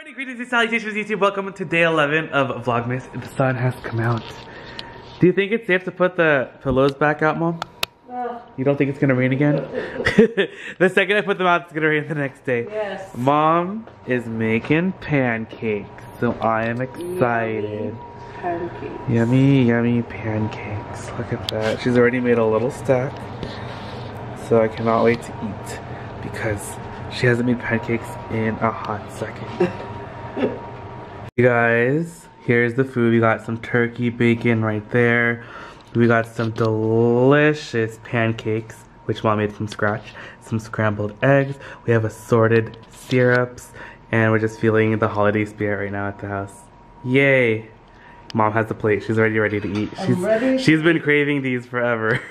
morning, greetings and salutations YouTube. Welcome to day 11 of Vlogmas. The sun has come out. Do you think it's safe to put the pillows back out, Mom? No. You don't think it's gonna rain again? The second I put them out, it's gonna rain the next day. Yes. Mom is making pancakes, so I am excited. Pancakes. Yummy, yummy pancakes. Look at that. She's already made a little stack, so I cannot wait to eat because she hasn't made pancakes in a hot second. You guys, here's the food. We got some turkey bacon right there. We got some delicious pancakes, which Mom made from scratch. Some scrambled eggs. We have assorted syrups. And we're just feeling the holiday spirit right now at the house. Yay! Mom has the plate. She's already ready to eat. She's been craving these forever.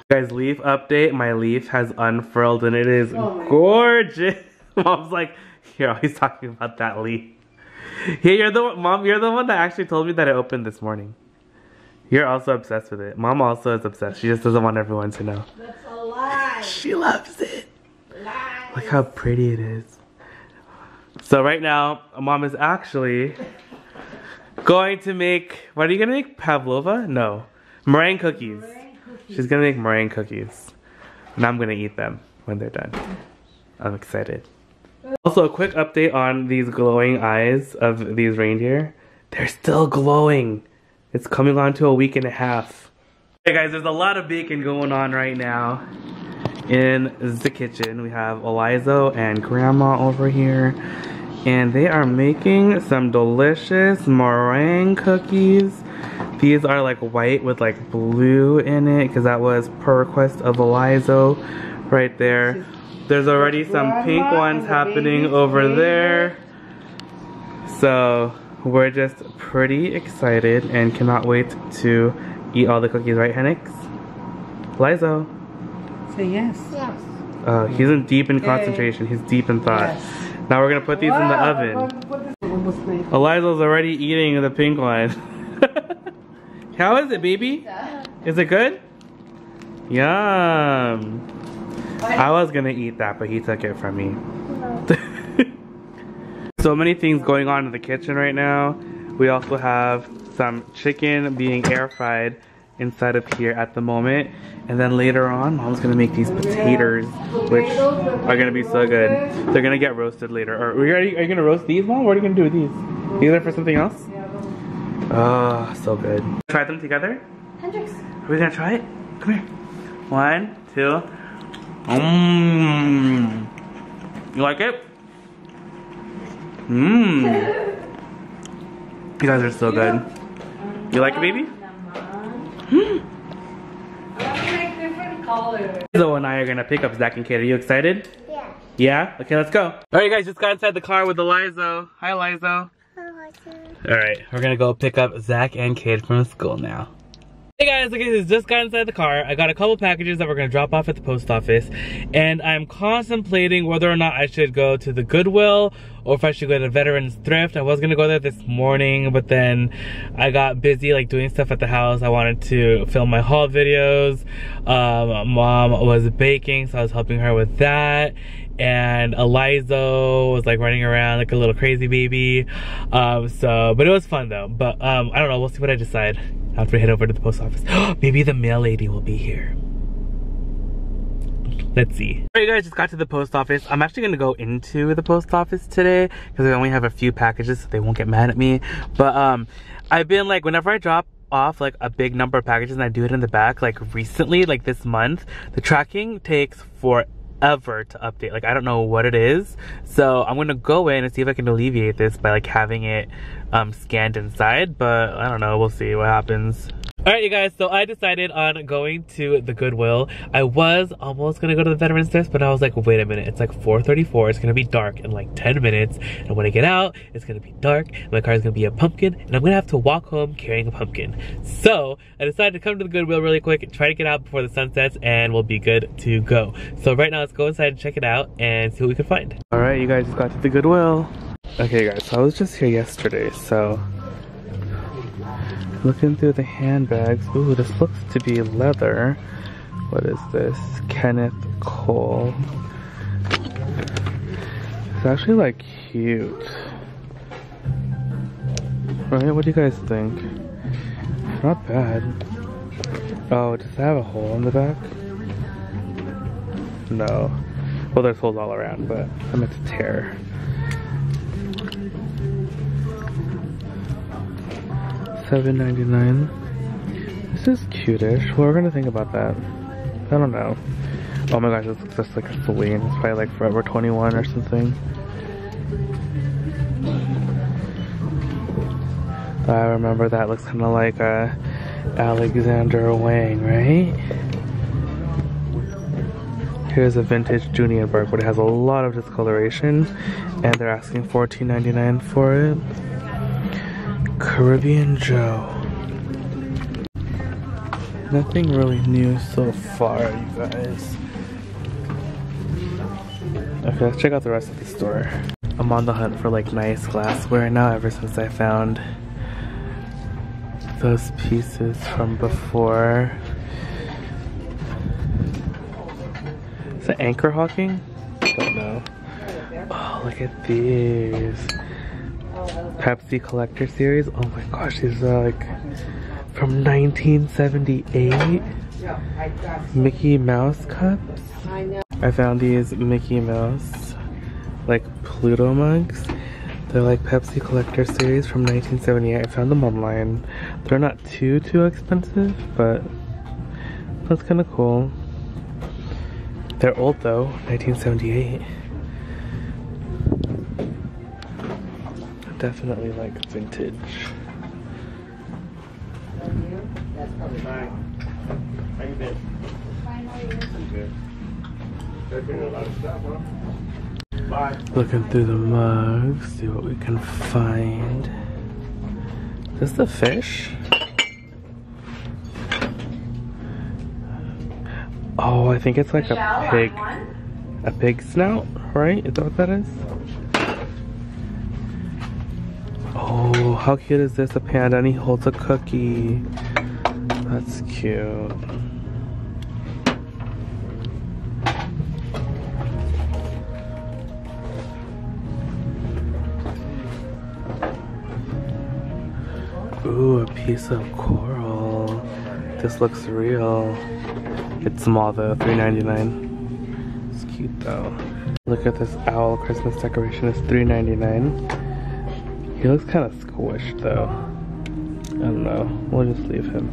Guys, leaf update. My leaf has unfurled and it is gorgeous. Mom's like, you're always talking about that leaf. Hey, you're the one, Mom, you're the one that actually told me that it opened this morning. You're also obsessed with it. Mom also is obsessed. She just doesn't want everyone to know. That's a lie. She loves it. Lies. Look how pretty it is. So right now, Mom is actually going to make, what are you gonna make? Pavlova? No. Meringue cookies. She's gonna make meringue cookies. And I'm gonna eat them when they're done. I'm excited. Also, a quick update on these glowing eyes of these reindeer. They're still glowing. It's coming on to a week and a half. Hey guys, there's a lot of bacon going on right now in the kitchen. We have Eliza and Grandma over here. And they are making some delicious meringue cookies. These are like white with like blue in it because that was per request of Eliza right there. There's already some pink ones happening over there. So we're just pretty excited and cannot wait to eat all the cookies, right, Henix? Eliza? Say yes. Yes. He's in deep in concentration. He's deep in thought. Yes. Now we're gonna put these in the oven. Eliza's already eating the pink one. How is it, baby? Is it good? Yum. I was gonna eat that, but he took it from me. So many things going on in the kitchen right now. We also have some chicken being air fried inside of here at the moment. And then later on, Mom's gonna make these potatoes, which are gonna be so good. They're gonna get roasted later. Are you gonna roast these, Mom? What are you gonna do with these? These are for something else? Oh, so good. Try them together? Hendrix. Are we gonna try it? Come here. 1, 2. You like it? You guys are so good. You like it, baby? Zoe and I are gonna pick up Zach and Kate. Are you excited? Yeah. Yeah? Okay, let's go. Alright guys, just got inside the car with Eliza. Hi Eliza. Hi Eliza. Alright, we're gonna go pick up Zach and Kate from school now. Hey guys, okay, just got inside the car. I got a couple packages that we're gonna drop off at the post office, and I'm contemplating whether or not I should go to the Goodwill or if I should go to Veterans Thrift. I was gonna go there this morning, but then I got busy like doing stuff at the house. I wanted to film my haul videos. Mom was baking, so I was helping her with that. And Eliza was like running around like a little crazy baby. But it was fun though. But I don't know, we'll see what I decide after we head over to the post office. Maybe the mail lady will be here. Let's see. Alright guys, just got to the post office. I'm actually gonna go into the post office today because I only have a few packages so they won't get mad at me. But I've been like, whenever I drop off like a big number of packages and I do it in the back, like recently, like this month, the tracking takes forever to update. Like I don't know what it is, so I'm gonna go in and see if I can alleviate this by like having it scanned inside, but I don't know, we'll see what happens. Alright you guys, so I decided on going to the Goodwill. I was almost gonna go to the Veterans Thrift, but I was like, wait a minute, it's like 4:34, it's gonna be dark in like 10 minutes, and when I get out, it's gonna be dark, my car is gonna be a pumpkin, and I'm gonna have to walk home carrying a pumpkin. So, I decided to come to the Goodwill really quick, try to get out before the sun sets, and we'll be good to go. So right now, let's go inside and check it out, and see what we can find. Alright, you guys just got to the Goodwill. Okay guys, so I was just here yesterday, so looking through the handbags. Ooh, this looks to be leather. What is this? Kenneth Cole. It's actually like cute. Right, what do you guys think? Not bad. Oh, does it have a hole in the back? No. Well, there's holes all around, but I meant to tear. $7.99. This is cute-ish. Well, we're gonna think about that. I don't know. Oh my gosh, this looks just like a Celine. It's probably like Forever 21 or something. I remember that looks kind of like a Alexander Wang, right? Here's a vintage Junienberg, but it has a lot of discoloration, and they're asking $14.99 for it. Caribbean Joe. Nothing really new so far, you guys. Okay, let's check out the rest of the store. I'm on the hunt for like nice glassware now ever since I found those pieces from before. Is it anchor hawking? Don't know. Oh, look at these. Pepsi collector series. Oh my gosh, these are like from 1978. Mickey Mouse cups. I found these Mickey Mouse like Pluto mugs. They're like Pepsi collector series from 1978. I found them online. They're not too expensive, but that's kind of cool. They're old though, 1978. Definitely like vintage. That's probably mine. How you been? Fine, how are you? I'm good. There's been a lot of stuff, huh? Bye. Looking through the mugs, see what we can find. Is this the fish? Oh, I think it's like a pig. A pig snout, right? Is that what that is? Oh, how cute is this? A panda and he holds a cookie. That's cute. Ooh, a piece of coral. This looks real. It's small though, $3.99. It's cute though. Look at this owl Christmas decoration. It's $3.99. He looks kind of squished though. I don't know. We'll just leave him.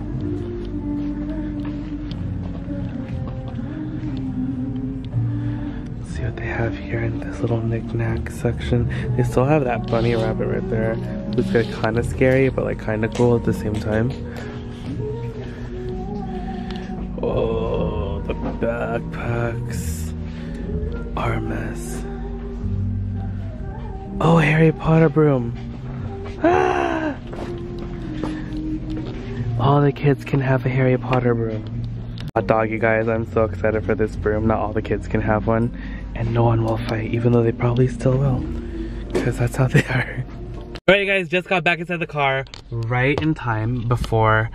Let's see what they have here in this little knick-knack section. They still have that bunny rabbit right there. It's like kind of scary, but like kind of cool at the same time. Oh, the backpacks are a mess. Oh, Harry Potter broom. Ah! All the kids can have a Harry Potter broom. Hot dog, you guys, I'm so excited for this broom. Not all the kids can have one, and no one will fight, even though they probably still will, because that's how they are. Alright guys, just got back inside the car right in time before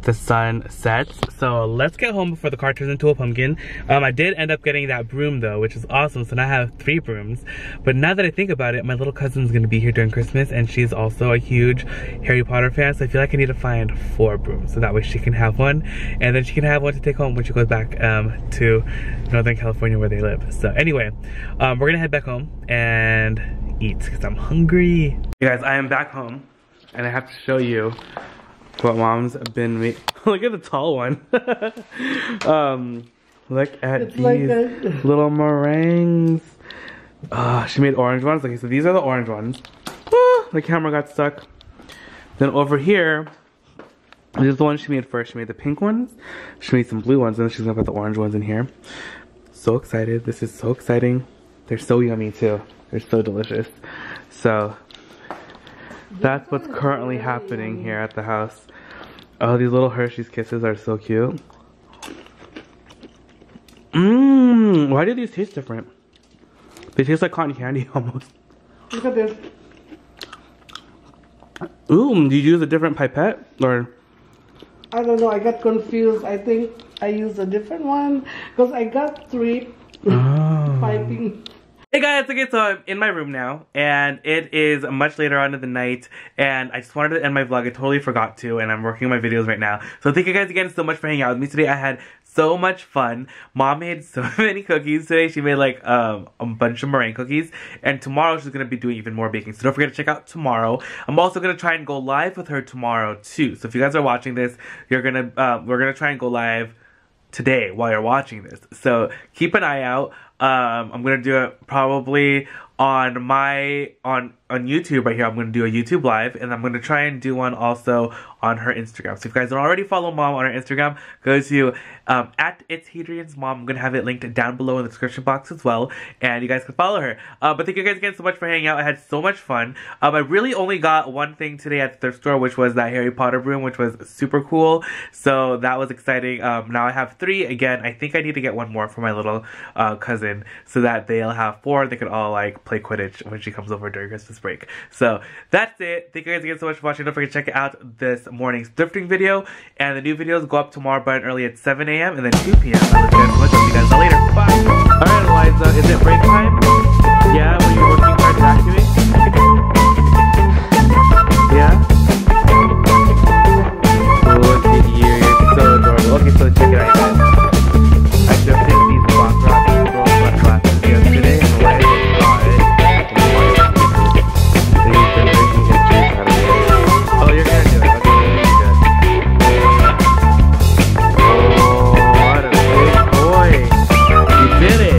the sun sets. So let's get home before the car turns into a pumpkin. I did end up getting that broom though, which is awesome. So now I have 3 brooms. But now that I think about it, my little cousin's gonna be here during Christmas and she's also a huge Harry Potter fan. So I feel like I need to find 4 brooms so that way she can have one. And then she can have one to take home when she goes back to Northern California where they live. So anyway, we're gonna head back home and eat because I'm hungry. You guys, I am back home and I have to show you what mom's been making. Look at the tall one. Look at It's these like little meringues. She made orange ones. Okay, so these are the orange ones. The camera got stuck. Then over here, this is the one she made first. She made the pink ones. She made some blue ones, and then she's gonna put the orange ones in here. So excited. This is so exciting. They're so yummy too. They're so delicious. So that's what's currently happening here at the house. Oh, these little Hershey's Kisses are so cute. Why do these taste different? They taste like cotton candy almost. Look at this. Ooh, did you use a different pipette? Or? I don't know, I got confused. I think I used a different one because I got 3 piping. Hey guys, okay, so I'm in my room now, and it is much later on in the night, and I just wanted to end my vlog. I totally forgot to, and I'm working on my videos right now. So thank you guys again so much for hanging out with me today. I had so much fun. Mom made so many cookies today. She made like a bunch of meringue cookies, and tomorrow she's gonna be doing even more baking. So don't forget to check out tomorrow. I'm also gonna try and go live with her tomorrow too. So if you guys are watching this, we're gonna try and go live today while you're watching this. So keep an eye out. I'm gonna do it probably on YouTube right here. I'm gonna do a YouTube live, and I'm gonna try and do one also on her Instagram. So if you guys don't already follow Mom on her Instagram, go to at itsHadrian's Mom. I'm gonna have it linked down below in the description box as well, and you guys can follow her. But thank you guys again so much for hanging out. I had so much fun. I really only got one thing today at the thrift store, which was that Harry Potter broom, which was super cool. So that was exciting. Now I have 3 again. I think I need to get one more for my little cousin, so that they'll have 4. They could all like play Quidditch when she comes over during Christmas break. So that's it. Thank you guys again so much for watching. Don't forget to check out this morning's thrifting video, and the new videos go up tomorrow bright and early at 7 a.m. and then 2 p.m. I love you guys so much. I'll see you guys all later.